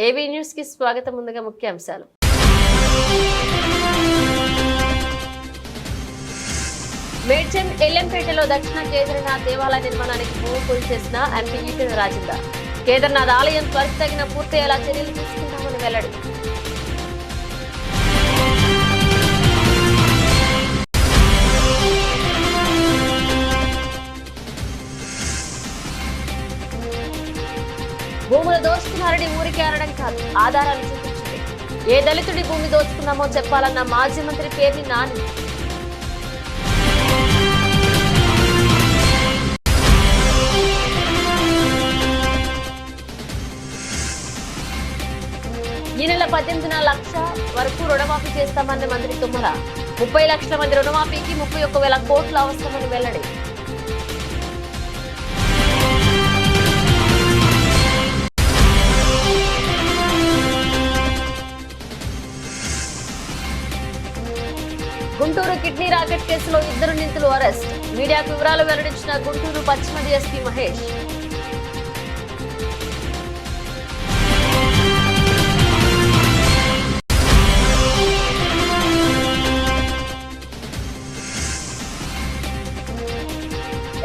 AV news కి స్వాగతం. ముందుగా ముఖ్యాంశాలు. మేడ్చల్ ఎల్లంపేటలో దక్షిణ కేదార్నాథ్ దేవాలయ నిర్మాణానికి భూమి పూజ చేసిన ఎంపీ ఈటెల రాజేందర్. కేదార్నాథ్ ఆలయం త్వరితగిన పూర్తయ్యేలా చర్యలు తీసుకుంటామని వెల్లడి. భూములు దోచుకున్నారని ఊరికే అనడం కాదు, ఆధారాలు చూపించింది. ఏ దళితుడి భూమి దోచుకున్నామో చెప్పాలన్న మాజీ మంత్రి పేర్ని నాని. ఈ నెల 18 లక్షల వరకు రుణమాఫీ చేస్తామన్న మంత్రి తుమ్మల. 30 లక్షల మంది రుణమాఫీకి 31,000 కోట్లు అవసరమని వెల్లడి. గుంటూరు కిడ్నీ రాకెట్ కేసులో 2 నిందితులు అరెస్ట్. మీడియాకు వివరాలు వెల్లడించిన గుంటూరు పశ్చిమ డీఎస్పీ మహేష్.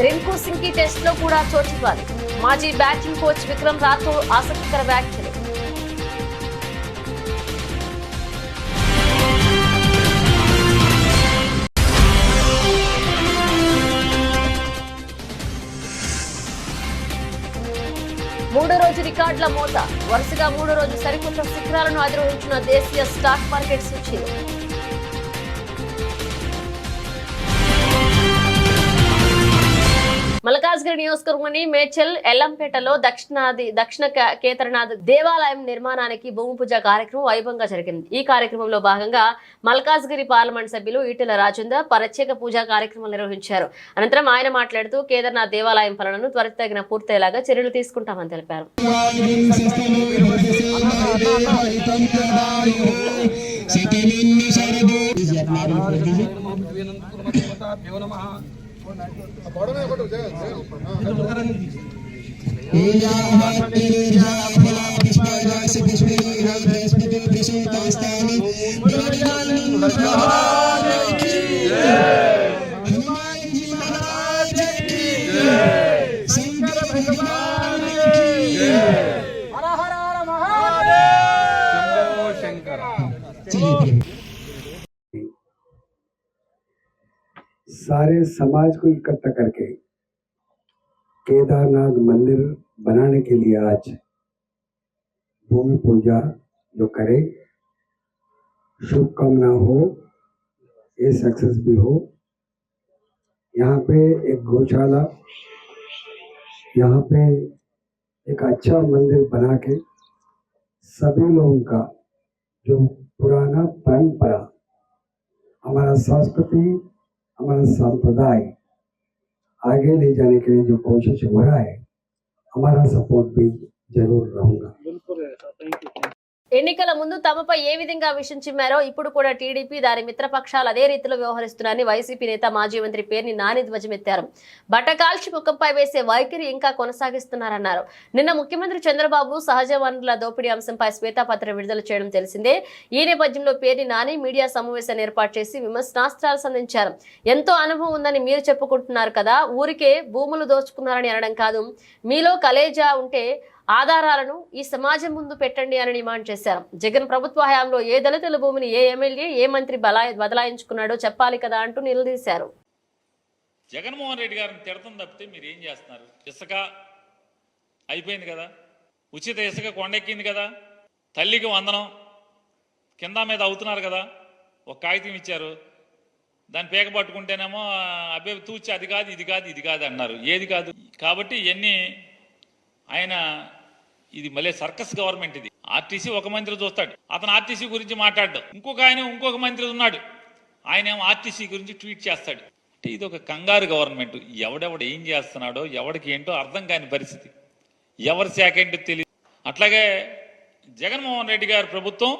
రింకు సింగ్ టెస్ట్ లో కూడా చోటివ్వాలి. మాజీ బ్యాటింగ్ కోచ్ విక్రమ్ రాథోడ్ ఆసక్తికర వ్యాఖ్యలు. మూడో రోజు రికార్డుల మోత. వరుసగా 3వ రోజు సరికొత్త శిఖరాలను అధిరోహించిన దేశీయ స్టాక్ మార్కెట్ సూచీలు. మల్కాజ్గిరి నియోజకవర్గంలోని మేడ్చల్ ఎల్లంపేటలో దక్షిణ కేదార్నాథ్ దేవాలయం నిర్మాణానికి భూమి పూజ కార్యక్రమం వైభవంగా జరిగింది. ఈ కార్యక్రమంలో భాగంగా మల్కాజ్గిరి పార్లమెంట్ సభ్యులు ఈటెల రాజేందర్ ప్రత్యేక పూజా కార్యక్రమం నిర్వహించారు. అనంతరం ఆయన మాట్లాడుతూ కేదార్నాథ్ దేవాలయం పనులను త్వరితగిన పూర్తయ్యేలాగా చర్యలు తీసుకుంటామని తెలిపారు. सारे समाज को इकट्ठा करके केदारनाथ मंदिर बनाने के लिए आज भूमि पूजा जो करे, शुभकामना हो, ये सक्सेस भी हो। यहाँ पे एक गौशाला, यहाँ पे एक अच्छा मंदिर बना के सभी लोगों का जो पुराना परंपरा, हमारा संस्कृति, हमारा संप्रदाय आगे ले जाने के लिए जो कोशिश हो रहा है, हमारा सपोर्ट भी जरूर रहूंगा। ఎన్నికల ముందు తమపై ఏ విధంగా విషం చిమ్మారో ఇప్పుడు కూడా టీడీపీ దాని మిత్రపక్షాలు అదే రీతిలో వ్యవహరిస్తున్నారని వైసీపీ నేత మాజీ మంత్రి పేర్ని నాని ధ్వజమెత్తారు. బట్టకాల్చి ముఖంపై వేసే వైఖరి ఇంకా కొనసాగిస్తున్నారన్నారు. నిన్న ముఖ్యమంత్రి చంద్రబాబు సహజ వనరుల దోపిడీ అంశంపై శ్వేతపత్రం విడుదల చేయడం తెలిసిందే. ఈ నేపథ్యంలో పేర్ని నాని మీడియా సమావేశాన్ని ఏర్పాటు చేసి విమర్శనాస్త్రాలు సంధించారు. ఎంతో అనుభవం ఉందని మీరు చెప్పుకుంటున్నారు కదా, ఊరికే భూములు దోచుకున్నారని అనడం కాదు, మీలో కలేజా ఉంటే ఆధారాలను ఈ సమాజం ముందు పెట్టండి అని డిమాండ్ చేశారు. జగన్ ప్రభుత్వ హయాంలో ఏ దళితుల భూమిని ఏ ఎమ్మెల్యే ఏ మంత్రి బదలాయించుకున్నాడో చెప్పాలి కదా అంటూ నిలదీశారు. జగన్మోహన్ రెడ్డి గారిని తిడతం తప్పితే మీరు ఏం చేస్తున్నారు? ఇసుక అయిపోయింది కదా, ఉచిత ఇసుక కొండెక్కింది కదా, తల్లికి వందనం కింద మీద అవుతున్నారు కదా, ఒక కాగితం ఇచ్చారు, దాన్ని పేక పట్టుకుంటేనేమో అబ్బే తూచి అది కాదు ఇది కాదు ఇది కాదు అన్నారు. ఏది కాదు కాబట్టి ఇవన్నీ ఆయన ఇది మళ్ళీ సర్కస్ గవర్నమెంట్. ఇది ఆర్టీసీ ఒక మంత్రి చూస్తాడు, అతను ఆర్టీసీ గురించి మాట్లాడు, ఇంకొక మంత్రి ఉన్నాడు, ఆయన ఏమో ఆర్టీసీ గురించి ట్వీట్ చేస్తాడు. అంటే ఇది ఒక కంగారు గవర్నమెంట్. ఎవడెవడు ఏం చేస్తున్నాడో ఎవడికి ఏంటో అర్థం కాని పరిస్థితి, ఎవరి శాఖ ఏంటో తెలియదు. అట్లాగే జగన్మోహన్ రెడ్డి గారి ప్రభుత్వం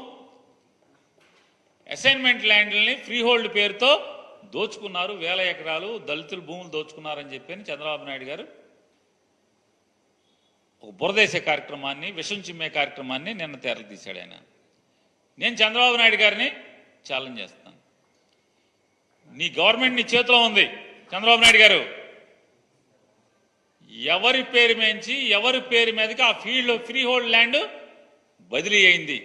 అసైన్మెంట్ ల్యాండ్లని ఫ్రీ హోల్డ్ పేరుతో దోచుకున్నారు, 1000 ఎకరాలు దళితుల భూములు దోచుకున్నారని చెప్పి చంద్రబాబు నాయుడు గారు ఒక బురదేసే కార్యక్రమాన్ని, విషం చిమ్మే కార్యక్రమాన్ని నిన్న తెరలు తీశాడు ఆయన. నేను చంద్రబాబు నాయుడు గారిని ఛాలెంజ్ చేస్తాను. నీ గవర్నమెంట్ నీ చేతిలో ఉంది చంద్రబాబు నాయుడు గారు. ఎవరి పేరు మేంచి ఎవరి పేరు మీదకి ఆ ఫీల్డ్ ఫ్రీ హోల్డ్ ల్యాండ్ బదిలీ అయింది?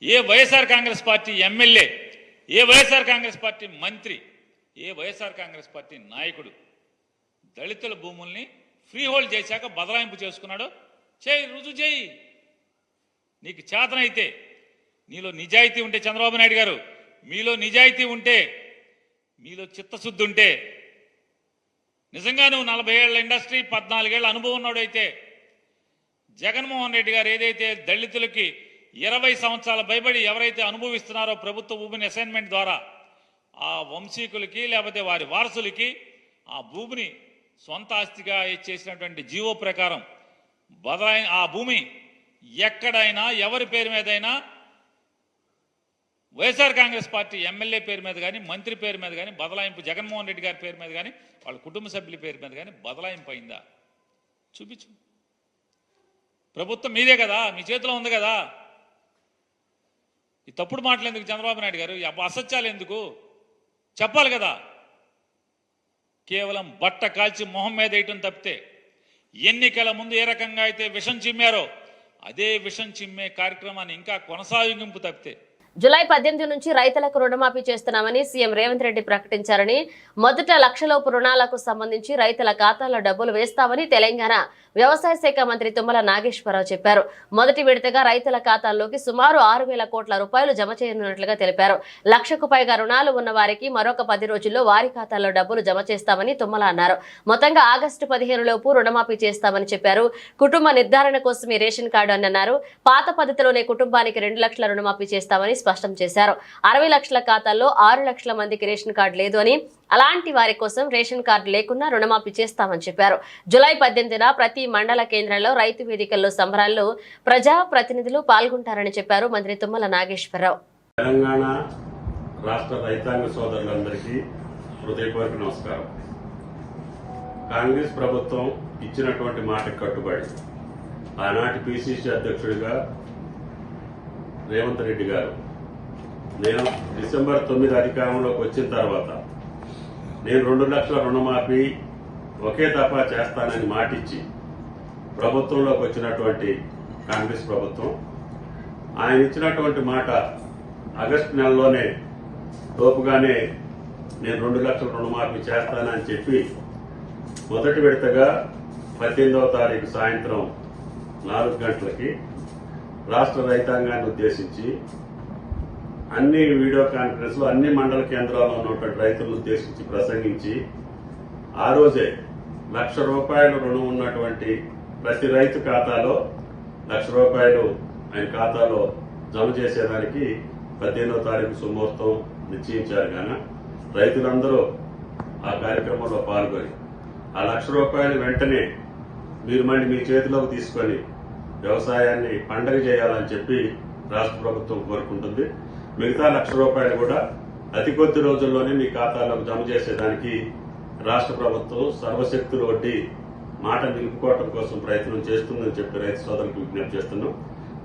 ఏ వైఎస్ఆర్ కాంగ్రెస్ పార్టీ ఎమ్మెల్యే, ఏ వైఎస్ఆర్ కాంగ్రెస్ పార్టీ మంత్రి, ఏ వైఎస్ఆర్ కాంగ్రెస్ పార్టీ నాయకుడు దళితుల భూముల్ని ఫ్రీ హోల్డ్ చేశాక బదలాయింపు చేసుకున్నాడు? చేయి, రుజువు చేయి. నీకు చేతనైతే, నీలో నిజాయితీ ఉంటే చంద్రబాబు నాయుడు గారు, మీలో నిజాయితీ ఉంటే, మీలో చిత్తశుద్ధి ఉంటే, నిజంగా నువ్వు 40 ఏళ్ల ఇండస్ట్రీ 14 ఏళ్ల అనుభవం ఉన్నాడైతే, జగన్మోహన్ రెడ్డి గారు ఏదైతే దళితులకి 20 సంవత్సరాల భయపడి ఎవరైతే అనుభవిస్తున్నారో ప్రభుత్వ భూమిని అసైన్మెంట్ ద్వారా, ఆ వంశీకులకి లేకపోతే వారి వారసులకి ఆ భూమిని సొంత ఆస్తిగా చేసినటువంటి జీవో ప్రకారం ఆ భూమి ఎక్కడైనా ఎవరి పేరు మీదైనా వైఎస్ఆర్ కాంగ్రెస్ పార్టీ ఎమ్మెల్యే పేరు మీద కానీ, మంత్రి పేరు మీద కానీ బదలాయింపు, జగన్మోహన్ రెడ్డి గారి పేరు మీద కానీ, వాళ్ళ కుటుంబ సభ్యుల పేరు మీద కానీ బదలాయింపు అయిందా? చూపించు. ప్రభుత్వం మీదే కదా, మీ చేతిలో ఉంది కదా. ఈ తప్పుడు మాటలు ఎందుకు చంద్రబాబు నాయుడు గారు? అసత్యాలు ఎందుకు? చెప్పాలి కదా. కేవలం బట్ట కాల్చి మొహం మీద వేయటం తప్పితే, ఎన్నికల ముందు ఏ రకంగా అయితే విషం చిమ్మారో అదే విషం చిమ్మే కార్యక్రమాన్ని ఇంకా కొనసాగింపు తప్పితే. జూలై 18 నుంచి రైతులకు రుణమాఫీ చేస్తున్నామని సీఎం రేవంత్ రెడ్డి ప్రకటించారని, మొదట లక్షలోపు రుణాలకు సంబంధించి రైతుల ఖాతాల్లో డబ్బులు వేస్తామని తెలంగాణ వ్యవసాయ శాఖ మంత్రి తుమ్మల నాగేశ్వరరావు చెప్పారు. మొదటి విడతగా రైతుల ఖాతాల్లోకి సుమారు 6,000 కోట్ల రూపాయలు జమ చేయనున్నట్లుగా తెలిపారు. 1,00,000కు పైగా రుణాలు ఉన్న వారికి మరొక 10 రోజుల్లో వారి ఖాతాల్లో డబ్బులు జమ చేస్తామని తుమ్మల అన్నారు. మొత్తంగా ఆగస్టు 15 లోపు రుణమాఫీ చేస్తామని చెప్పారు. కుటుంబ నిర్ధారణ కోసం ఈ రేషన్ కార్డు అని అన్నారు. పాత పద్ధతిలోనే కుటుంబానికి 2 లక్షల రుణమాఫీ చేస్తామని స్పష్టం చేశారు. 60 లక్షల ఖాతాల్లో 6 లక్షల మందికి రేషన్ కార్డు లేదు అని, అలాంటి వారి కోసం రేషన్ కార్డు లేకున్నా రుణమాఫీ చేస్తామని చెప్పారు. జూలై 18న ప్రతి మండల కేంద్రంలో రైతు వేదికల్లో సంబరాల్లో ప్రజా ప్రతినిధులు పాల్గొంటారని చెప్పారు మంత్రి తుమ్మల నాగేశ్వరరావు. తెలంగాణ రాష్ట్ర రైతాంగ సోదరులందరికీ హృదయపూర్వక నమస్కారం. కాంగ్రెస్ ప్రభుత్వం ఇచ్చినటువంటి మాటకు కట్టుబడి ఆనాటి పిసిసి అధ్యక్షుడిగా రేవంత్ రెడ్డి గారు, నేను డిసెంబర్ 9 అధికారంలోకి వచ్చిన తర్వాత నేను 2 లక్షల రుణమాఫీ ఒకే దఫా చేస్తానని మాటిచ్చి ప్రభుత్వంలోకి వచ్చినటువంటి కాంగ్రెస్ ప్రభుత్వం, ఆయన ఇచ్చినటువంటి మాట ఆగస్టు నెలలోనే లోపుగానే నేను 2 లక్షల రుణమాఫీ చేస్తానని చెప్పి మొదటి విడతగా 18వ తారీఖు సాయంత్రం 4 గంటలకి రాష్ట్ర రైతాంగాన్ని ఉద్దేశించి అన్ని వీడియో కాన్ఫరెన్స్ లో అన్ని మండల కేంద్రాల్లో ఉన్నటువంటి రైతులను ఉద్దేశించి ప్రసంగించి ఆ రోజే ₹1,00,000 రుణం ఉన్నటువంటి ప్రతి రైతు ఖాతాలో ₹1,00,000 ఆయన ఖాతాలో జమ చేసేదానికి 18వ తారీఖు సుముహూర్తం నిశ్చయించారు. కానీ రైతులందరూ ఆ కార్యక్రమంలో పాల్గొని ఆ ₹1,00,000 వెంటనే మీరు మళ్ళీ మీ చేతిలోకి తీసుకొని వ్యవసాయాన్ని పండగ చేయాలని చెప్పి రాష్ట్ర ప్రభుత్వం కోరుకుంటుంది. మిగతా ₹1,00,000 కూడా అతి కొద్ది రోజుల్లోనే మీ ఖాతాలోకి జమ చేసేదానికి రాష్ట్ర ప్రభుత్వం సర్వశక్తులు వడ్డీ మాట నిలుపుకోవడం కోసం ప్రయత్నం చేస్తుందని చెప్పి రైతు సోదరులకు విజ్ఞప్తి చేస్తున్నాం.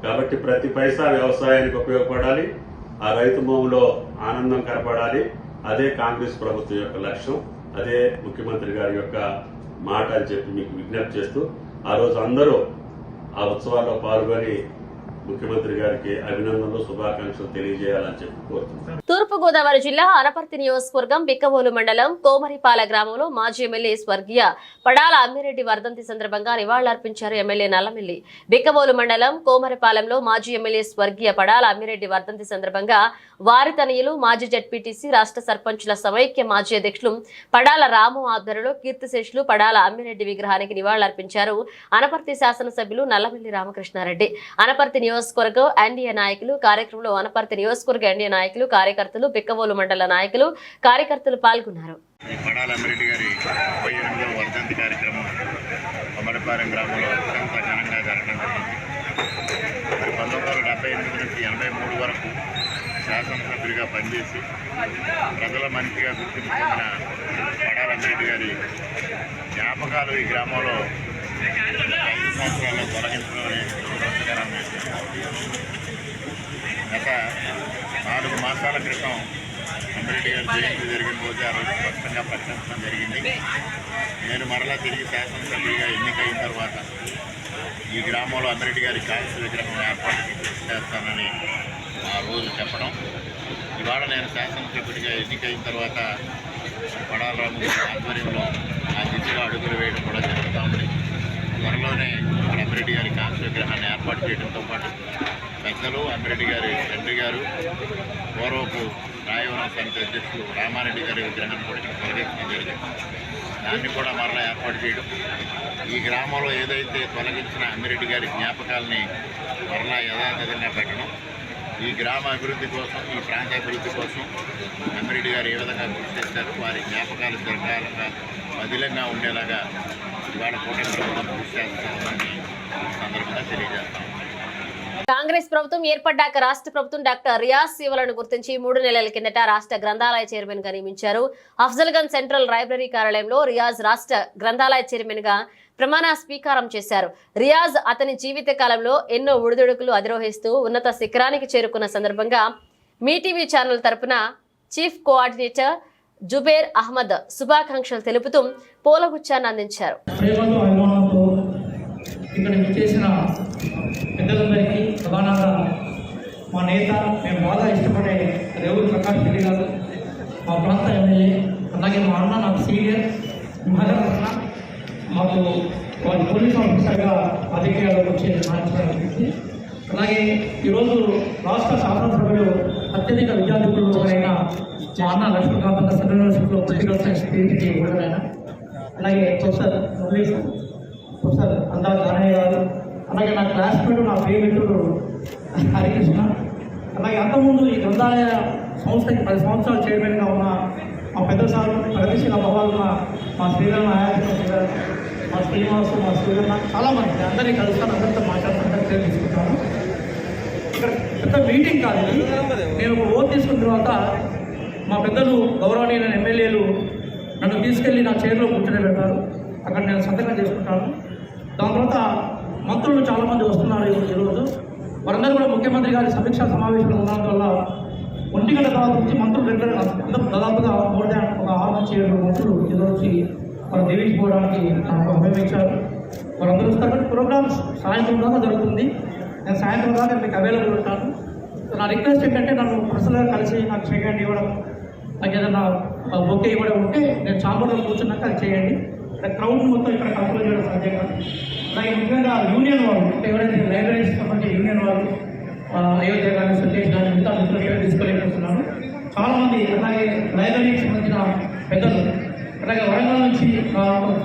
కాబట్టి ప్రతి పైసా వ్యవసాయానికి ఉపయోగపడాలి, ఆ రైతు భూమిలో ఆనందం కనపడాలి. అదే కాంగ్రెస్ ప్రభుత్వం యొక్క లక్ష్యం, అదే ముఖ్యమంత్రి గారి యొక్క మాట అని చెప్పి మీకు విజ్ఞప్తి చేస్తూ ఆ రోజు అందరూ ఆ ఉత్సవాల్లో పాల్గొని ముఖ్యమంత్రి గారికి అభినందనలు, శుభాకాంక్షలు తెలియజేయాలని చెప్పి కోరుతున్నాను. తూర్పుగోదావరి జిల్లా అనపర్తి నియోజకవర్గం బిక్కవోలు మండలం కోమరిపాల గ్రామంలో మాజీ ఎమ్మెల్యే స్వర్గీయ పడాల అమ్మిరెడ్డి వర్ధంతి సందర్భంగా నివాళులర్పించారు ఎమ్మెల్యే నల్లమిల్లి. బిక్కవోలు మండలం కోమరిపాలెంలో మాజీ ఎమ్మెల్యే స్వర్గీయ పడాల అమ్మిరెడ్డి వర్ధంతి సందర్భంగా వారి తనయులు మాజీ జడ్పీటీసీ రాష్ట్ర సర్పంచుల సమైక్య మాజీ అధ్యక్షులు పడాల రాము ఆధ్వర్యంలో కీర్తిశేషులు పడాల అమ్మిరెడ్డి విగ్రహానికి నివాళులర్పించారు అనపర్తి శాసనసభ్యులు నల్లమిల్లి రామకృష్ణారెడ్డి. అనపర్తి నియోజకవర్గం ఎన్డీఏ నాయకులు కార్యక్రమంలో అనపర్తి నియోజకవర్గ ఎన్డీఏ నాయకులు, కార్యకర్తలు, బిక్కవోలు మండల నాయకులు, కార్యకర్తలు పాల్గొన్నారు. పడాల అమ్మిరెడ్డి గారి 38వ వర్ధంతి కార్యక్రమం కొమరపాలెం గ్రామంలో అత్యంత ఘనంగా జరగడం జరిగింది. 1978 నుంచి 83 వరకు శాసనసభ్యుడిగా పనిచేసి ప్రజల మనిషిగా గుర్తింపు పొందిన పడాల అమ్మిరెడ్డి గారి జ్ఞాపకాలు ఈ గ్రామంలో 5 సంవత్సరాల్లో తొలగించడం అనేది దురదృష్టకరమైన విషయం. గత 4 మాసాల క్రితం అంబరెడ్డి గారి జయంతి జరిగిన రోజు ఆ రోజు స్పష్టంగా ప్రకటించడం జరిగింది. నేను మరలా తిరిగి శాసనసభ్యుడిగా ఎన్నికైన తర్వాత ఈ గ్రామంలో అంబరెడ్డి గారి కాంస్య విగ్రహం ఏర్పాటు చేస్తానని ఆ రోజు చెప్పడం, ఇవాళ నేను శాసనసభ్యుడిగా ఎన్నికైన తర్వాత పడాల రాము ఆధ్వర్యంలో ఆ దిశగా అడుగులు వేయడం కూడా జరుగుతూ ఉంది. త్వరలోనే ఇక్కడ అంబరెడ్డి గారి కాంస్య విగ్రహాన్ని ఏర్పాటు చేయడంతో పాటు పెద్దలు అంబరెడ్డి గారి తండ్రి గారు పూర్వపు రాయవరం సమితి అధ్యక్షులు రామారెడ్డి గారి విగ్రహాన్ని కూడా ఇక్కడ తొలగించడం జరిగింది. దాన్ని కూడా మరలా ఏర్పాటు చేయడం, ఈ గ్రామంలో ఏదైతే తొలగించిన అంబరెడ్డి గారి జ్ఞాపకాలని మరలా యథాతథంగా పెట్టడం, ఈ గ్రామ అభివృద్ధి కోసం, ఈ ప్రాంత అభివృద్ధి కోసం అంబరెడ్డి గారు ఏ విధంగా కృషి చేశారు, వారి జ్ఞాపకాలు జరగాలంగా పదిలంగా ఉండేలాగా ఇవాళ కూటమి ప్రభుత్వం కృషి చేస్తామని సందర్భంగా తెలియజేస్తాం. కాంగ్రెస్ ప్రభుత్వం ఏర్పడ్డాక రాష్ట్ర ప్రభుత్వం డాక్టర్ రియాజ్ సేవలను గుర్తించి 3 నెలల కిందట రాష్ట్ర గ్రంథాలయ చైర్మన్ గా నియమించారు. అఫ్జల్గంజ్ సెంట్రల్ లైబ్రరీ కార్యాలయంలో రియాజ్ రాష్ట్ర గ్రంథాలయ చైర్మన్ గా ప్రమాణ స్వీకారం చేశారు. రియాజ్ అతని జీవిత కాలంలో ఎన్నో ఒడిదుడుకులు అధిరోహిస్తూ ఉన్నత శిఖరానికి చేరుకున్న సందర్భంగా మీటీవీ ఛానల్ తరపున చీఫ్ కోఆర్డినేటర్ జుబేర్ అహ్మద్ శుభాకాంక్షలు తెలుపుతూ పూలగుచ్చాన్ని అందించారు. ఇక్కడ చేసిన పెద్దలందరికీ ప్రధానంగా మా నేత, మేము బాగా ఇష్టపడే రేవూరు ప్రకాష్ రెడ్డి గారు, మా ప్రాంత ఎమ్మెల్యే, అలాగే మా అన్న నాకు సీనియర్ మహారాష్ట్ర, మాకు వారి పోలీస్ ఆఫీసర్గా రాజకీయాల్లోకి వచ్చే నాయకులు, అలాగే ఈరోజు రాష్ట్ర శాసనసభలో అత్యధిక విద్యార్థులు అయిన మా అన్న లక్ష్మీకాంత్ సెంట్రల్ యూనివర్సిటీలో పొలిటికల్ సైన్స్ పీహెచ్డీ కూడా, అలాగే ప్రొఫెసర్ ప్రొఫెసర్ అందా జానయ్య గారు, అలాగే నా క్లాస్మేట్, నా ప్రియమిత్రుడు హరికృష్ణ, అలాగే అంతకుముందు ఈ గ్రంథాలయ సంస్థకి 10 సంవత్సరాలు చైర్మన్గా ఉన్న మా పెద్ద సార్ ప్రగతిశీల భవాలు మా శ్రీరామ నాయకులు గారు, మా శ్రీనివాసు, మా శ్రీరన్న, చాలామంది అందరినీ కలుస్తాను, అందరితో మాట్లాడుతుంటే తీసుకుంటాను. ఇక్కడ పెద్ద మీటింగ్ కాదు, నేను ఒక ఓట్ తీసుకున్న తర్వాత మా పెద్దలు గౌరవనీయులైన ఎమ్మెల్యేలు నన్ను తీసుకెళ్ళి నా చైర్లో కూర్చోబెట్టారు. అక్కడ నేను సంతకం చేసుకుంటాను. దాని తర్వాత మంత్రులు చాలామంది వస్తున్నారు ఈరోజు. వారందరూ కూడా ముఖ్యమంత్రి గారి సమీక్షా సమావేశంలో ఉండడం వల్ల 1 గంట తర్వాత నుంచి మంత్రులు రెగ్యులర్గా అందరూ దాదాపుగా ఒక 6-7 మంత్రులు ఈరోజు వారు దీవించుకోవడానికి నాకు అభినందించారు. వారందరూ వస్తారు. ప్రోగ్రామ్స్ సాయంత్రం దాకా జరుగుతుంది. నేను సాయంత్రం దాకా మీకు అవైలబుల్ ఉంటాను. నా రిక్వెస్ట్ ఏంటంటే నన్ను పర్సనల్గా కలిసి నాకు చేయండి ఇవ్వడం, నాకు ఏదైనా బొకే ఇవ్వడం ఉంటే నేను చాంబర్లో కూర్చున్నాక అది చేయండి. క్రౌడ్ మొత్తం ఇక్కడ కంట్రోల్ చేయడం సాధ్యం కాదు. అలాగే ముఖ్యంగా యూనియన్ వాళ్ళు, ఎవరైతే లైబ్రరీస్ సంబంధించి యూనియన్ వాళ్ళు అయోధ్య కానీ సతీష్ కానీ మిగతా మిత్రులు తీసుకోలేకపోతున్నారు చాలామంది. అలాగే లైబ్రరీకి సంబంధించిన పెద్దలు, అలాగే వరంగల్ నుంచి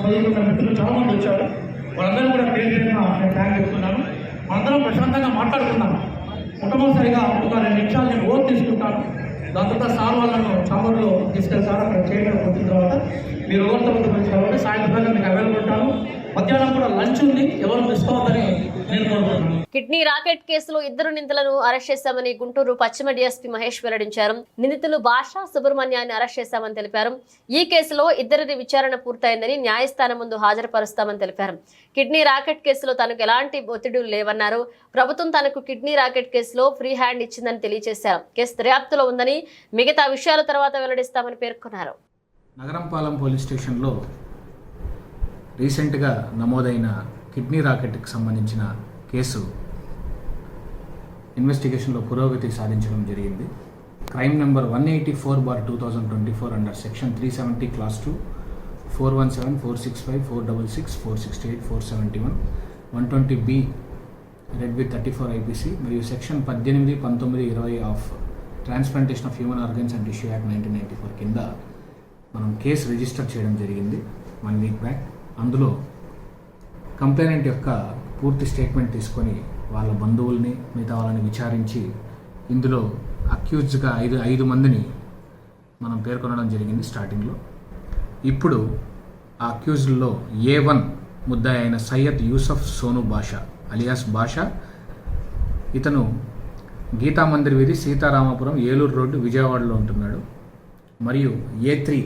చదువుకున్న మిత్రులు చాలామంది వచ్చారు. వాళ్ళందరూ కూడా పేరు పేరున నేను థ్యాంక్ చెప్తున్నాను. మనందరం ప్రశాంతంగా మాట్లాడుకున్నాం. మొట్టమొదటిసారిగా ఒక 2 నిమిషాలు నేను ఓట్ తీసుకుంటాను. దాని తర్వాత సార్ వాళ్ళను చాంబర్లో తీసుకెళ్తారు. అక్కడ చేయడం వచ్చిన తర్వాత మీరు ఎవరితో గురించి కాబట్టి సాయంత్రం మీకు అవైలబుల్ ఉంటాను. మధ్యాహ్నం కూడా లంచ్ ఉంది, ఎవరు మిస్ అవ్వద్దని నేను కోరుకుంటున్నాను. కిడ్నీ రాకెట్ కేసులో 2 నిందితులను అరెస్ట్ చేశామని గుంటూరు పశ్చిమ డీఎస్పీ మహేష్ వెల్లడించారు. నిందితులు భాషా సుబ్రహ్మణ్యాన్ని అరెస్ట్ చేశామని తెలిపారు. ఈ కేసులో 2 విచారణ పూర్తయిందని న్యాయస్థానం ముందు హాజరుపరుస్తామని తెలిపారు. కిడ్నీ రాకెట్ కేసులో తనకు ఎలాంటి ఒత్తిడులు లేవన్నారు. ప్రభుత్వం తనకు కిడ్నీ రాకెట్ కేసులో ఫ్రీ హ్యాండ్ ఇచ్చిందని తెలియజేశారు. కేసు దర్యాప్తులో ఉందని, మిగతా విషయాల తర్వాత వెల్లడిస్తామని పేర్కొన్నారు. నగరంపాలెం పోలీస్ స్టేషన్లో రీసెంట్గా నమోదైన కిడ్నీ రాకెట్కి సంబంధించిన కేసు ఇన్వెస్టిగేషన్లో పురోగతి సాధించడం జరిగింది. Crime number 184/2024 under section 370 class 2 417 465 466 468 471 120B red with 34 IPC మరియు section 18, 19, 20 of transplantation of human organs and tissue act 1994 కింద మనం కేసు రిజిస్టర్ చేయడం జరిగింది 1 వీక్ బ్యాక్. అందులో కంప్లైనెంట్ యొక్క పూర్తి స్టేట్మెంట్ తీసుకొని వాళ్ళ బంధువుల్ని మిగతా వాళ్ళని విచారించి ఇందులో అక్యూజ్డ్గా 5 మందిని మనం పేర్కొనడం జరిగింది స్టార్టింగ్లో. ఇప్పుడు ఆ అక్యూజ్డ్లో A1 ముద్దాయి అయిన సయ్యద్ యూసఫ్ సోను బాషా అలియాస్ బాషా, ఇతను గీతా మందిర్ వీధి, సీతారామపురం, ఏలూరు రోడ్డు, విజయవాడలో ఉంటున్నాడు. మరియు A3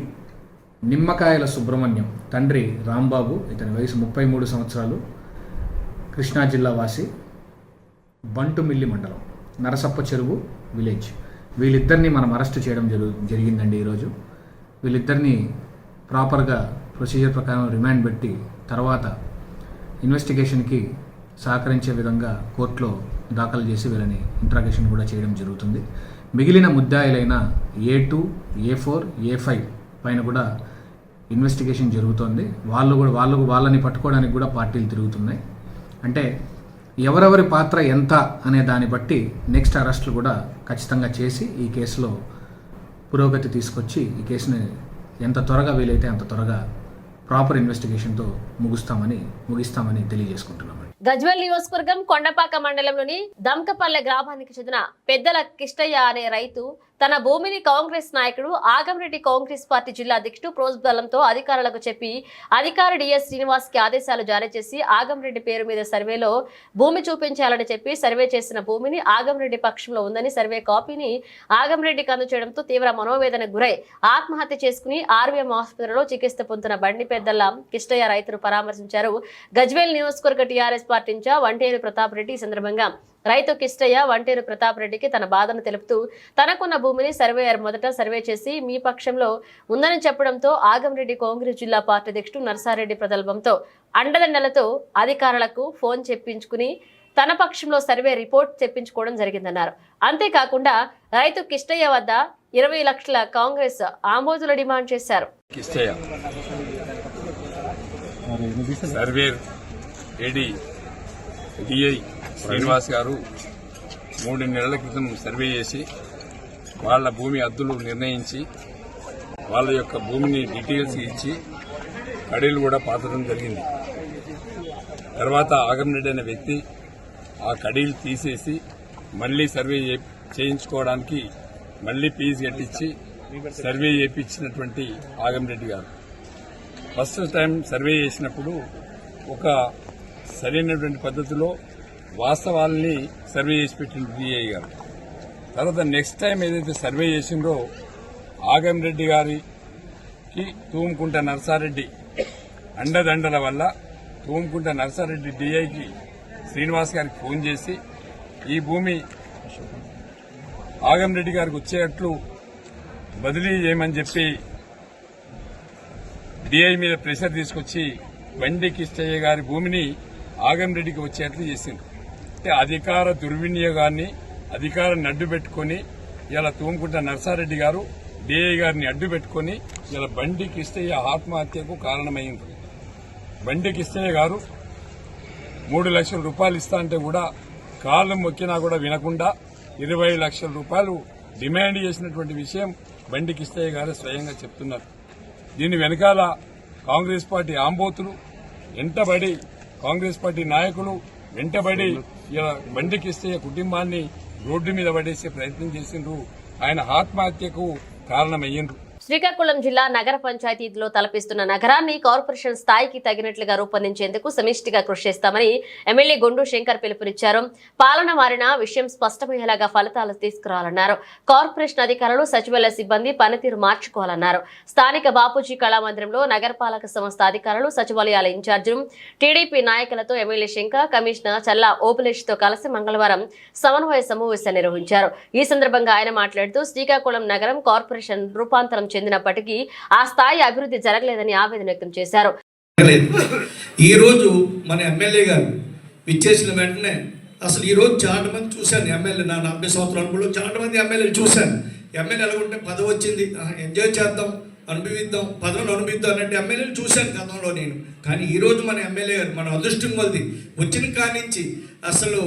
నిమ్మకాయల సుబ్రహ్మణ్యం తండ్రి రాంబాబు, ఇతని వయసు 33 సంవత్సరాలు, కృష్ణా జిల్లా వాసి, బంటుమిల్లి మండలం, నరసప్ప చెరువు విలేజ్. వీళ్ళిద్దరిని మనం అరెస్ట్ చేయడం జరిగిందండి ఈరోజు. వీళ్ళిద్దరిని ప్రాపర్గా ప్రొసీజర్ ప్రకారం రిమాండ్ పెట్టి తర్వాత ఇన్వెస్టిగేషన్కి సహకరించే విధంగా కోర్టులో దాఖలు చేసి వీళ్ళని ఇంట్రాగేషన్ కూడా చేయడం జరుగుతుంది. మిగిలిన ముద్దాయిలైన A2, A4, A5 పైన కూడా ఇన్వెస్టిగేషన్ జరుగుతోంది. వాళ్ళని పట్టుకోవడానికి కూడా పార్టీలు తిరుగుతున్నాయి. అంటే ఎవరెవరి పాత్ర ఎంత అనే దాన్ని బట్టి నెక్స్ట్ అరెస్టులు కూడా ఖచ్చితంగా చేసి ఈ కేసులో పురోగతి తీసుకొచ్చి ఈ కేసుని ఎంత త్వరగా వీలైతే అంత త్వరగా ప్రాపర్ ఇన్వెస్టిగేషన్తో ముగిస్తామని తెలియజేసుకుంటున్నాం. గజ్వేల్ నియోజకవర్గం కొండపాక మండలంలోని దమ్కపల్లె గ్రామానికి చెందిన పెద్దల కిష్టయ్య అనే రైతు తన భూమిని కాంగ్రెస్ నాయకుడు ఆగంరెడ్డి కాంగ్రెస్ పార్టీ జిల్లా అధ్యక్షుడు ప్రోద్బలంతో అధికారులకు చెప్పి అధికారి డిఎస్ శ్రీనివాస్ కి ఆదేశాలు జారీ చేసి ఆగంరెడ్డి పేరు మీద సర్వేలో భూమి చూపించాలని చెప్పి సర్వే చేసిన భూమిని ఆగంరెడ్డి పక్షంలో ఉందని సర్వే కాపీని ఆగంరెడ్డికి అందచేయడంతో తీవ్ర మనోవేదనకు గురై ఆత్మహత్య చేసుకుని ఆర్వీఎం ఆసుపత్రిలో చికిత్స పొందుతున్న బండి పెద్దల కిష్టయ్య రైతును పరామర్శించారు. గజ్వేల్ నియోజకవర్గ TRS party incharge Vanteru Pratap Reddy. ఈ సందర్భంగా రైతు కిష్టయ్య వంటేరు ప్రతాప్ రెడ్డికి తన బాధను తెలుపుతూ తనకున్న భూమిని సర్వేయర్ మొదట సర్వే చేసి మీ పక్షంలో ఉందని చెప్పడంతో ఆగంరెడ్డి కాంగ్రెస్ జిల్లా పార్టీ అధ్యక్షుడు నర్సారెడ్డి ప్రగల్భంతో అండదండలతో అధికారులకు ఫోన్ చెప్పించుకుని తన పక్షంలో సర్వే రిపోర్ట్ తెప్పించుకోవడం జరిగిందన్నారు. అంతేకాకుండా రైతు కిష్టయ్య వద్ద 20 లక్షల కాంగ్రెస్ ఆమోదుల డిమాండ్ చేశారు. శ్రీనివాస్ గారు 3 నెలల క్రితం సర్వే చేసి వాళ్ళ భూమి హద్దులు నిర్ణయించి వాళ్ళ యొక్క భూమిని డీటెయిల్స్ ఇచ్చి కడీలు కూడా పాతడం జరిగింది. తర్వాత ఆగంరెడ్డి అనే వ్యక్తి ఆ కడీలు తీసేసి మళ్లీ సర్వే చేయించుకోవడానికి మళ్లీ ఫీజు కట్టించి సర్వే చేయించినటువంటి ఆగంరెడ్డి గారు ఫస్ట్ టైం సర్వే చేసినప్పుడు ఒక సరైనటువంటి పద్ధతిలో వాస్తవాల్ని సర్వే చేసి పెట్టిన డిఐ గారు. తర్వాత నెక్స్ట్ టైం ఏదైతే సర్వే చేసిందో ఆగంరెడ్డి గారికి తూముకుంట నర్సారెడ్డి అండదండల వల్ల తూముకుంట నర్సారెడ్డి డిఐకి శ్రీనివాస్ గారికి ఫోన్ చేసి ఈ భూమి ఆగంరెడ్డి గారికి వచ్చేటట్లు బదిలీ చేయమని చెప్పి డిఐ మీద ప్రెషర్ తీసుకొచ్చి బండి కిష్టయ్య గారి భూమిని ఆగంరెడ్డికి వచ్చేట్లు చేసిండ్రు. అధికార దుర్వినియోగాన్ని అధికారాన్ని అడ్డు పెట్టుకుని ఇలా తూముకుంట నర్సారెడ్డి గారు డిఐ గారిని అడ్డు పెట్టుకుని ఇలా బండి కిష్టయ్య ఆత్మహత్యకు కారణమైంది. బండి కిష్టయ్య గారు 3 లక్షల రూపాయలు ఇస్తా అంటే కూడా కాళ్ళు మొక్కినా కూడా వినకుండా 20 లక్షల రూపాయలు డిమాండ్ చేసినటువంటి విషయం బండి కిష్టయ్య గారు స్వయంగా చెప్తున్నారు. దీని వెనకాల కాంగ్రెస్ పార్టీ ఆంబోతులు వెంటబడి కాంగ్రెస్ పార్టీ నాయకులు వెంటబడి ఇలా బండి కిష్టయ్య కుటుంబాన్ని రోడ్డు మీద పడేసే ప్రయత్నం చేసిండ్రు. ఆయన ఆత్మహత్యకు కారణమయ్యిండ్రు. శ్రీకాకుళం జిల్లా నగర పంచాయతీలో తలపిస్తున్న నగరాన్ని కార్పొరేషన్ స్థాయికి తగినట్లుగా రూపొందించేందుకు సమిష్టిగా కృషి చేస్తామని ఎమ్మెల్యే గొండు శంకర్ పిలుపునిచ్చారు. పాలన మారిన విషయం స్పష్టమయ్యేలాగా ఫలితాలు తీసుకురావాలన్నారు. కార్పొరేషన్ అధికారులు సచివాలయ సిబ్బంది పనితీరు మార్చుకోవాలన్నారు. స్థానిక బాపూజీ కళామందిరంలో నగరపాలక సంస్థ అధికారులు, సచివాలయాల ఇన్ఛార్జీలు, టీడీపీ నాయకులతో ఎమ్మెల్యే శంకర్, కమిషనర్ చల్లా ఓబులేష్ తో కలిసి మంగళవారం సమన్వయ సమావేశం నిర్వహించారు. ఈ సందర్భంగా ఆయన మాట్లాడుతూ శ్రీకాకుళం నగరం కార్పొరేషన్ రూపాంతరం చెందినప్పటికీ ఆ స్థాయి అభివృద్ధి జరగలేదని ఆవేదన వ్యక్తం చేశారు. ఈ రోజు మన ఎమ్మెల్యే గారు విచ్చేసిన వెంటనే అసలు ఈ రోజు చాలా మంది చూశాను. ఎమ్మెల్యే నా 40 సంవత్సరాల చాలా మంది ఎమ్మెల్యేలు చూశాను. ఎమ్మెల్యే ఎలాగుంటే పదవి వచ్చింది, ఎంజాయ్ చేద్దాం, అనుభవిద్దాం, పదవిని అనుభవిద్దాం అన్నట్టు ఎమ్మెల్యేలు చూశాను గతంలో నేను. కానీ ఈరోజు మన ఎమ్మెల్యే గారు మన అదృష్టం కొలది వచ్చిన కానించి అసలు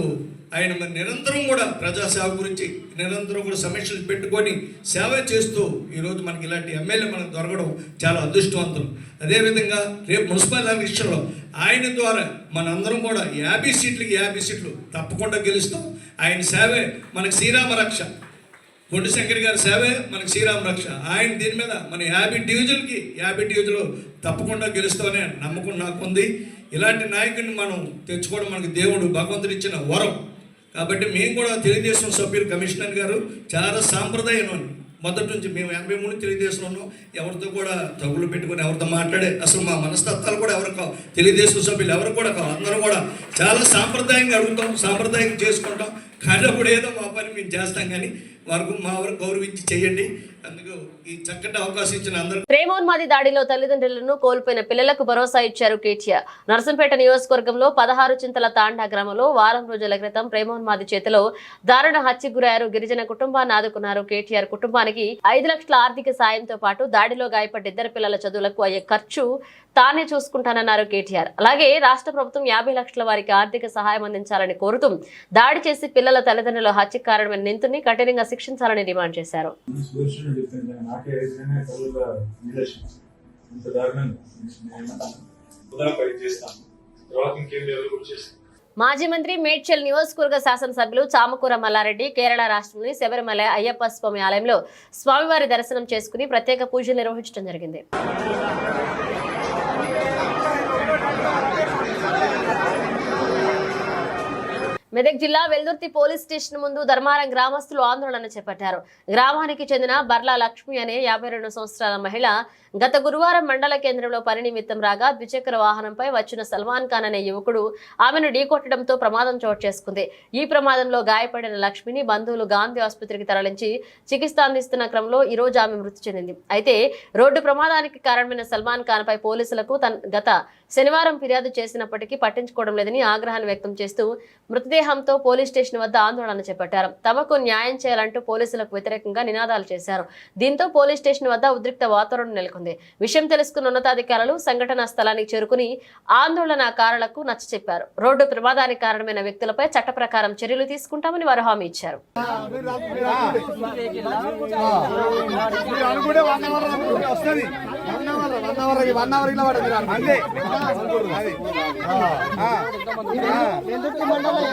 ఆయన నిరంతరం కూడా ప్రజాసేవ గురించి నిరంతరం కూడా సమీక్షలు పెట్టుకొని సేవ చేస్తూ ఈరోజు మనకి ఇలాంటి ఎమ్మెల్యే మనకు దొరకడం చాలా అదృష్టవంతులు. అదేవిధంగా రేపు మున్సిపల్ ఎలక్షన్లో ఆయన ద్వారా మనందరం కూడా 50 సీట్లకి 50 సీట్లు తప్పకుండా గెలుస్తాం. ఆయన సేవే మనకి శ్రీరామ రక్ష. కొండ శంకర్ గారి సేవే మనకి శ్రీరామ రక్ష. ఆయన దీని మీద మన 50 డివిజన్లకి 50 డివిజన్లు తప్పకుండా గెలుస్తామనే నమ్మకం నాకుంది. ఇలాంటి నాయకుడిని మనం తెచ్చుకోవడం మనకి దేవుడు భగవంతుడు ఇచ్చిన వరం. కాబట్టి మేము కూడా తెలుగుదేశం సభ్యులు కమిషనర్ గారు చాలా సాంప్రదాయం మొదటి నుంచి మేము 83 నుంచి తెలుగుదేశంలో ఉన్నాం. ఎవరితో కూడా తగులు పెట్టుకొని ఎవరితో మాట్లాడే అసలు మా మనస్తత్వాలు కూడా ఎవరు కావు, తెలుగుదేశం సభ్యులు ఎవరు కూడా కావు. అందరం కూడా చాలా సాంప్రదాయంగా అడుగుతాం, సాంప్రదాయంగా చేసుకుంటాం. కానీ అప్పుడు ఏదో మా పని మేము చేస్తాం, కానీ వారికి గౌరవించి చేయండి. అందుకు ఈ చక్కటి అవకాశం ఇచ్చిన అందరూ. ప్రేమోన్మాది దాడిలో తల్లిదండ్రులను కోల్పోయిన పిల్లలకు భరోసా ఇచ్చారు కేటీఆర్. నర్సంపేట నియోజకవర్గంలో 16 చింతల తాండా గ్రామంలో వారం రోజుల క్రితం ప్రేమోన్మాది చేతిలో దారుణ హత్యకు గురయ్యారు. గిరిజన కుటుంబాన్ని ఆదుకున్నారు కేటీఆర్. కుటుంబానికి 5 లక్షల ఆర్థిక సాయంతో పాటు దాడిలో గాయపడ్డ 2 పిల్లల చదువులకు అయ్యే ఖర్చు తానే చూసుకుంటానన్నారు కేటీఆర్. అలాగే రాష్ట్ర ప్రభుత్వం 50 లక్షల వారికి ఆర్థిక సహాయం అందించాలని కోరుతూ దాడి చేసి పిల్లల తల్లిదండ్రుల హత్యకు కారణమైన నిందితుడిని కఠినంగా శిక్షించాలని డిమాండ్ చేశారు. మాజీ మంత్రి మేడ్చల్ నియోజకవర్గ శాసనసభ్యులు చామకూర మల్లారెడ్డి కేరళ రాష్ట్రంలోని శబరిమల అయ్యప్ప స్వామి ఆలయంలో స్వామివారి దర్శనం చేసుకుని ప్రత్యేక పూజలు నిర్వహించడం జరిగింది. మెదక్ జిల్లా వెల్దుర్తి పోలీస్ స్టేషన్ ముందు ధర్మారం గ్రామస్తులు ఆందోళన చేపట్టారు. గ్రామానికి చెందిన బర్లా లక్ష్మి అనే 52 సంవత్సరాల మహిళ గత గురువారం మండల కేంద్రంలో పని నిమిత్తం రాగా ద్విచక్ర వాహనంపై వచ్చిన సల్మాన్ ఖాన్ అనే యువకుడు ఆమెను ఢీకొట్టడంతో ప్రమాదం చోటు చేసుకుంది. ఈ ప్రమాదంలో గాయపడిన లక్ష్మిని బంధువులు గాంధీ ఆసుపత్రికి తరలించి చికిత్స అందిస్తున్న క్రమంలో ఈ రోజు ఆమె మృతి చెందింది. అయితే రోడ్డు ప్రమాదానికి కారణమైన సల్మాన్ ఖాన్ పై పోలీసులకు గత శనివారం ఫిర్యాదు చేసినప్పటికీ పట్టించుకోవడం లేదని ఆగ్రహాన్ని వ్యక్తం చేస్తూ మృతదేహంతో పోలీస్ స్టేషన్ వద్ద ఆందోళన చేపట్టారు. తమకు న్యాయం చేయాలంటూ పోలీసులకు వ్యతిరేకంగా నినాదాలు చేశారు. దీంతో పోలీస్ స్టేషన్ వద్ద ఉద్రిక్త వాతావరణం నెలకొంది. విషయం తెలుసుకున్న ఉన్నతాధికారులు సంఘటనా స్థలానికి చేరుకుని ఆందోళనకారులకు నచ్చచెప్పారు. రోడ్డు ప్రమాదానికి కారణమైన వ్యక్తులపై చట్ట ప్రకారం చర్యలు తీసుకుంటామని వారు హామీ ఇచ్చారు.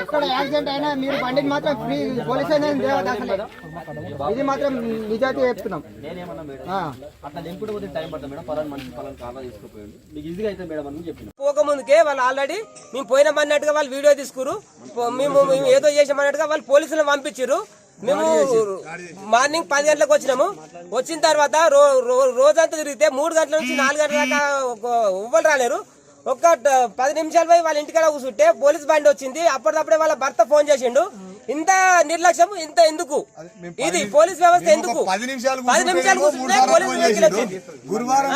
ఎక్కడ యాక్సిడెంట్ అయినా మీరు బండికి మాత్రం ఫ్రీ పోలీస్ ఇది మాత్రం నిజాయితీ చెప్తున్నాం. పోకముందుకే వాళ్ళు ఆల్రెడీ మేము పోయినామన్నట్టుగా వాళ్ళు వీడియో తీసుకురు, మేము ఏదో చేసామన్నట్టుగా వాళ్ళు పోలీసులను పంపించారు. మేము మార్నింగ్ 10 గంటలకు వచ్చినాము. వచ్చిన తర్వాత రోజంతా తిరిగితే 3 గంటల నుంచి 4 గంటల దాకా ఎవ్వరు రాలేరు. ఒక్క 10 నిమిషాలు పోయి వాళ్ళ ఇంటికాడ కూర్చుంటే పోలీస్ బండి వచ్చింది. అప్పటికప్పుడే వాళ్ళ భర్త ఫోన్ చేసిండు. ఇంత నిర్లక్ష్యం, ఇంత ఎందుకు? ఇది పోలీస్ వ్యవస్థ ఎందుకు? 10 నిమిషాలు కూర్చుంటే పోలీస్ వెహికల్ వచ్చింది. గురువారం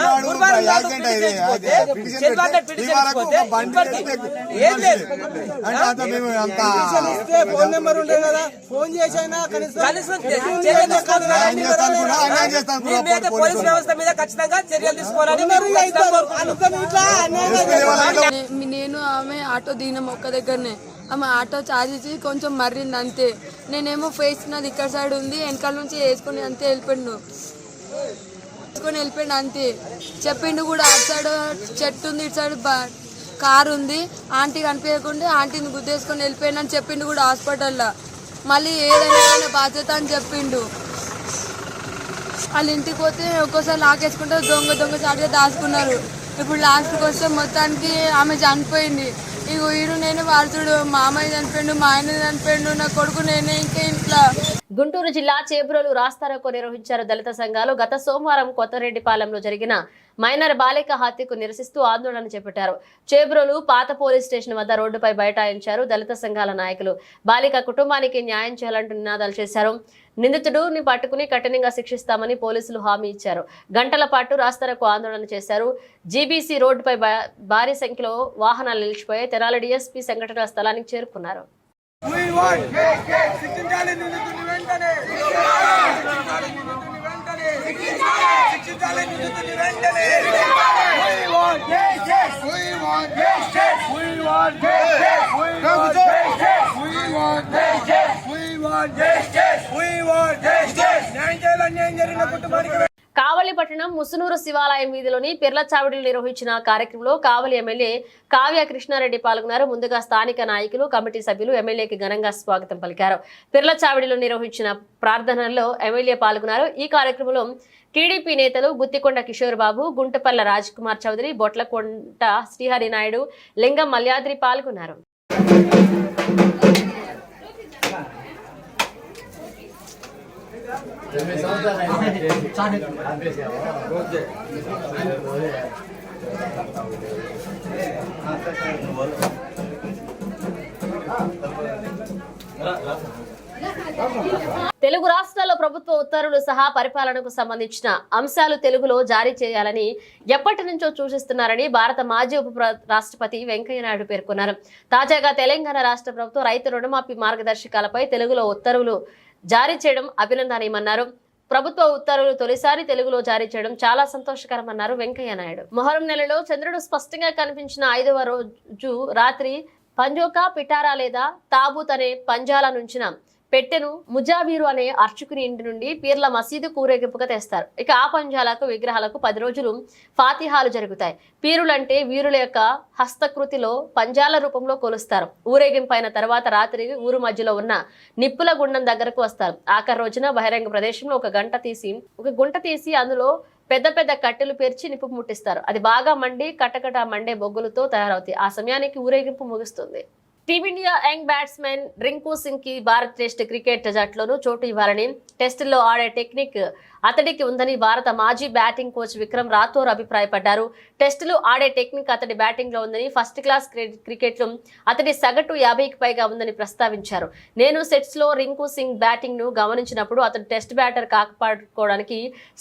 ఫోన్ నెంబర్ ఉండే కదా, ఫోన్ చేసైనా పోలీస్ వ్యవస్థ మీద ఖచ్చితంగా చర్యలు తీసుకోవాలని నేను ఆమె ఆటో దిగినాం ఒక్క దగ్గరనే. ఆమె ఆటో ఛార్జ్ ఇచ్చి కొంచెం మర్రింది అంతే. నేనేమో ఫేస్ నాది ఇక్కడ సైడ్ ఉంది, వెనకాల నుంచి వేసుకొని అంతే వెళ్ళిపోయిండు అంతే. చెప్పిండు కూడా అటు సైడ్ చెట్టు ఉంది, ఇటు సైడ్ కారు ఉంది, ఆంటీ కనిపించకుండా ఆంటీని గుద్దేసుకొని వెళ్ళిపోయిండు చెప్పిండు కూడా హాస్పిటల్లో. మళ్ళీ ఏదైనా బాధ్యత అని చెప్పిండు. వాళ్ళ ఇంటికి పోతే ఒక్కోసారి లాకేసుకుంటే దొంగ చాటుగా దాచుకున్నారు. ఇప్పుడు లాస్ట్కి వస్తే మొత్తానికి ఆమె చనిపోయింది. ఇగో ఈడు నేను వాడుతుడు, మా అమ్మాయి చనిపోయిండు, మా ఆయన చనిపోయిండు, నా కొడుకు నేనే ఇంకా ఇంట్లో. గుంటూరు జిల్లా చేబ్రోలు రాస్తారోకో నిర్వహించారు దళిత సంఘాలు. గత సోమవారం కొత్తరెడ్డిపాలెంలో జరిగిన మైనర్ బాలిక హత్యకు నిరసిస్తూ ఆందోళన చేపట్టారు. చేబ్రోలు పాత పోలీస్ స్టేషన్ వద్ద రోడ్డుపై బైఠాయించారు దళిత సంఘాల నాయకులు. బాలిక కుటుంబానికి న్యాయం చేయాలంటూ నినాదాలు చేశారు. నిందితుడిని పట్టుకుని కఠినంగా శిక్షిస్తామని పోలీసులు హామీ ఇచ్చారు. గంటల పాటు రాస్తారోకో ఆందోళన చేశారు. జీబీసీ రోడ్డుపై భారీ సంఖ్యలో వాహనాలు నిలిచిపోయాయి. తెనాలి డీఎస్పీ సంఘటనా స్థలానికి చేరుకున్నారు. కావలి పట్టణం ముసునూరు శివాలయం వీధిలోని పిర్లచావిడిలో నిర్వహించిన కార్యక్రమంలో కావలి ఎమ్మెల్యే కావ్య కృష్ణారెడ్డి పాల్గొన్నారు. ముందుగా స్థానిక నాయకులు, కమిటీ సభ్యులు ఎమ్మెల్యేకి ఘనంగా స్వాగతం పలికారు. పిర్లచావిడిలో నిర్వహించిన ప్రార్థనల్లో ఎమ్మెల్యే పాల్గొన్నారు. ఈ కార్యక్రమంలో టీడీపీ నేతలు గుత్తికొండ కిషోర్ బాబు, గుంటపల్ల రాజ్ కుమార్ చౌదరి, బొట్లకొంట శ్రీహరి నాయుడు, లింగం మల్యాద్రి పాల్గొన్నారు. తెలుగు రాష్ట్రాల్లో ప్రభుత్వ ఉత్తర్వులు సహా పరిపాలనకు సంబంధించిన అంశాలు తెలుగులో జారీ చేయాలని ఎప్పటి నుంచో సూచిస్తున్నారని భారత మాజీ ఉప రాష్ట్రపతి వెంకయ్యనాయుడు పేర్కొన్నారు. తాజాగా తెలంగాణ రాష్ట్ర ప్రభుత్వం రైతు రుణమాఫీ మార్గదర్శకాలపై తెలుగులో ఉత్తర్వులు జారీ చేయడం అభినందనీయమన్నారు. ప్రభుత్వ ఉత్తర్వులు తొలిసారి తెలుగులో జారీ చేయడం చాలా సంతోషకరమన్నారు వెంకయ్యనాయుడు. మొహరం నెలలో చంద్రుడు స్పష్టంగా కనిపించిన 5వ రోజు రాత్రి పంజోకా పిటారా లేదా తాబూత్ అనే పంజాల నుంచిన పెట్టెను ముజావీరు అనే అర్చకుని ఇంటి నుండి పీర్ల మసీదు ఊరేగింపుగా తెస్తారు. ఇక ఆ పంజాలకు విగ్రహాలకు 10 రోజులు ఫాతిహాలు జరుగుతాయి. పీరులంటే వీరుల యొక్క హస్తకృతిలో పంజాల రూపంలో కొలుస్తారు. ఊరేగింపు అయిన తర్వాత రాత్రి ఊరు మధ్యలో ఉన్న నిప్పుల గుండం దగ్గరకు వస్తారు. ఆఖరి రోజున బహిరంగ ప్రదేశంలో ఒక గుంట తీసి అందులో పెద్ద పెద్ద కట్టెలు పేర్చి నిప్పు ముట్టిస్తారు. అది బాగా మండి కటకట మండే బొగ్గులతో తయారవుతాయి. ఆ సమయానికి ఊరేగింపు ముగుస్తుంది. Team India young batsmen Rinku Singh కి భారత్ టెస్ట్ క్రికెట్ జట్టులోనూ చోటు ఇవ్వాలని, టెస్టుల్లో ఆడే టెక్నిక్ అతడికి ఉందని భారత మాజీ బ్యాటింగ్ కోచ్ విక్రమ్ రాథోర్ అభిప్రాయపడ్డారు. టెస్టులు ఆడే టెక్నిక్ అతడి బ్యాటింగ్ లో ఉందని, ఫస్ట్ క్లాస్ క్రికెట్ లో అతడి సగటు 50కి పైగా ఉందని ప్రస్తావించారు. నేను సెట్స్ లో రింకు సింగ్ బ్యాటింగ్ ను గమనించినప్పుడు అతడు టెస్ట్ బ్యాటర్ కాకపోవడానికి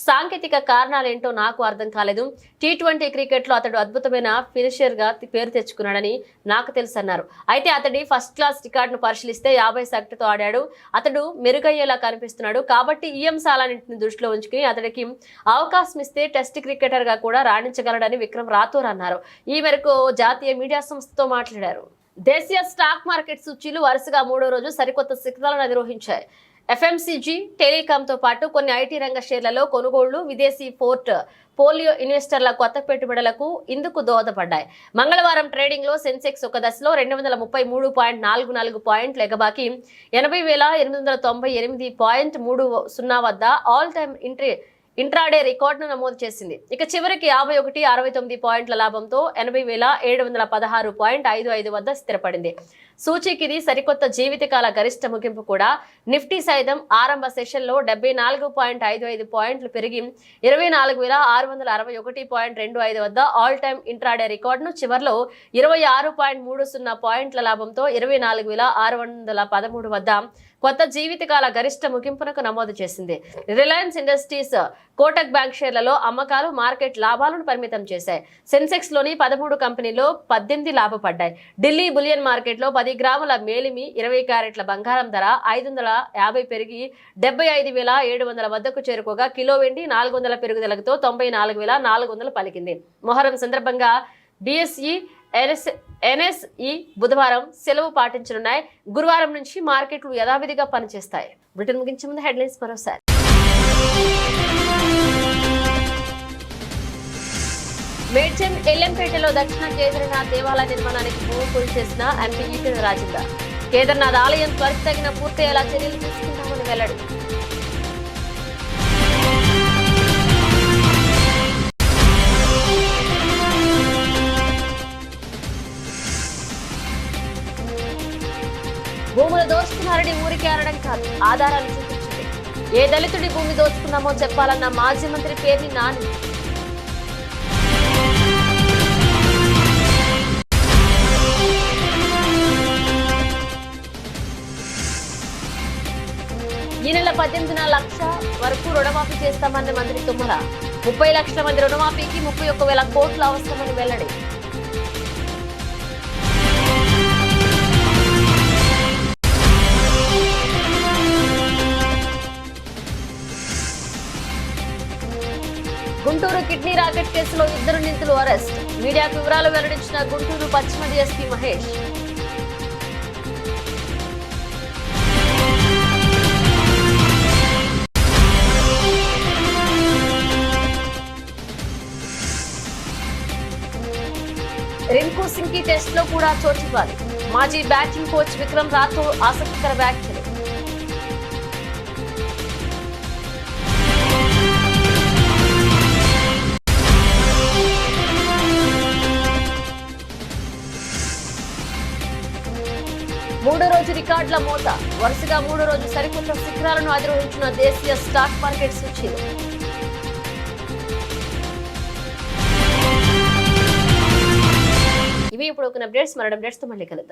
సాంకేతిక కారణాలేంటో నాకు అర్థం కాలేదు. T20 క్రికెట్ లో అతడు అద్భుతమైన ఫినిషర్ గా పేరు తెచ్చుకున్నాడని నాకు తెలుసన్నారు. అయితే అతడి ఫస్ట్ క్లాస్ రికార్డును పరిశీలిస్తే 50 సగటుతో ఆడాడు. అతడు మెరుగయ్యేలా కనిపిస్తున్నాడు. కాబట్టి ఈ అంశాలన్నింటిని దృష్టిలో ఉంచుకుని అతడికి అవకాశం ఇస్తే టెస్ట్ క్రికెటర్ గా కూడా రాణించగలడని విక్రమ్ రాథోర్ అన్నారు. ఈ మేరకు జాతీయ మీడియా సంస్థతో మాట్లాడారు. దేశీయ స్టాక్ మార్కెట్ సూచీలు వరుసగా 3వ రోజు సరికొత్త శిఖరాలను అధిరోహించాయి. FMCG, టెలికాంతో పాటు కొన్ని ఐటీ రంగ షేర్లలో కొనుగోళ్లు విదేశీ పోలియో ఇన్వెస్టర్ల కొత్త పెట్టుబడులకు ఇందుకు దోహదపడ్డాయి. మంగళవారం ట్రేడింగ్ లో సెన్సెక్స్ ఒక దశలో 233.44 పాయింట్లు ఎగబాకి 80,898.30 వద్ద ఆల్ టైమ్ ఇంట్రాడే రికార్డును నమోదు చేసింది. ఇక చివరికి 51.69 పాయింట్ల లాభంతో 80,716.55 వద్ద స్థిరపడింది. సూచీకి ఇది సరికొత్త జీవితకాల గరిష్ట ముగింపు కూడా. నిఫ్టీ సైతం ఆరంభ సెషన్లో 74.55 పాయింట్లు పెరిగి 24,661.25 వద్ద ఆల్ టైమ్ ఇంట్రాడే రికార్డును, చివరిలో 26.30 పాయింట్ల లాభంతో 24,613 వద్ద కొత్త జీవితకాల గరిష్ట ముగింపునకు నమోదు చేసింది. రిలయన్స్ ఇండస్ట్రీస్, కోటక్ బ్యాంక్ షేర్లలో అమ్మకాలు మార్కెట్ లాభాలను పరిమితం చేశాయి. సెన్సెక్స్ లోని 13 కంపెనీల్లో 18 లాభపడ్డాయి. ఢిల్లీ బులియన్ మార్కెట్ లో 10 గ్రాముల మేలిమి 20 క్యారెట్ల బంగారం ధర 550 పెరిగి 75,700 వద్దకు చేరుకోగా, కిలో వెండి 400 పెరుగుదలతో 94,400 పలికింది. మొహరం సందర్భంగా BSE, NSE బుధవారం సెలవు పాటించనున్నాయి. గురువారం నుంచి మార్కెట్లు యథావిధిగా పనిచేస్తాయి. బ్రిటన్ ముగించే ముందు హెడ్లైన్స్ మరోసారి. మేడ్చల్ ఎల్లంపేటలో దక్షిణ కేదార్నాథ్ దేవాలయ నిర్మాణానికి భూమి పూజ చేసిన ఎంపీ ఈటెల రాజేందర్. కేదార్నాథ్ ఆలయం త్వరితగిన పూర్తయ్యేలా చర్యలు తీసుకుంటామని వెల్లడి. భూములు దోచుకున్నారని ఊరికి అనడం కాదు, ఆధారాలు చూపించింది. ఏ దళితుడి భూమి దోచుకున్నామో చెప్పాలన్న మాజీ మంత్రి పేర్ని నాని. ఈ నెల 18న 1 లక్ష వరకు రుణమాఫీ చేస్తామన్న మంత్రి తుమ్మల. 30 లక్షల మంది రుణమాఫీకి 31,000 కోట్లు అవసరమని వెల్లడి. గుంటూరు కిడ్నీ రాకెట్ కేసులో 2 నిందితులు అరెస్ట్. మీడియాకు వివరాలు వెల్లడించిన గుంటూరు పశ్చిమ DSP మహేష్. రింకు సింగ్ కి టెస్ట్ లో కూడా చోటివ్వాలి. మాజీ బ్యాటింగ్ కోచ్ విక్రమ్ రాథోర్ ఆసక్తికర వ్యాఖ్యలు. మూడో రోజు రికార్డుల మోత. వరుసగా మూడో రోజు సరికొత్త శిఖరాలను అధిరోహించిన దేశీయ స్టాక్ మార్కెట్ సూచీలు. ఇవి ఇప్పుడు ఒక అప్డేట్స్. మరో అప్డేట్స్ తో మళ్ళీ కలుద్దాం.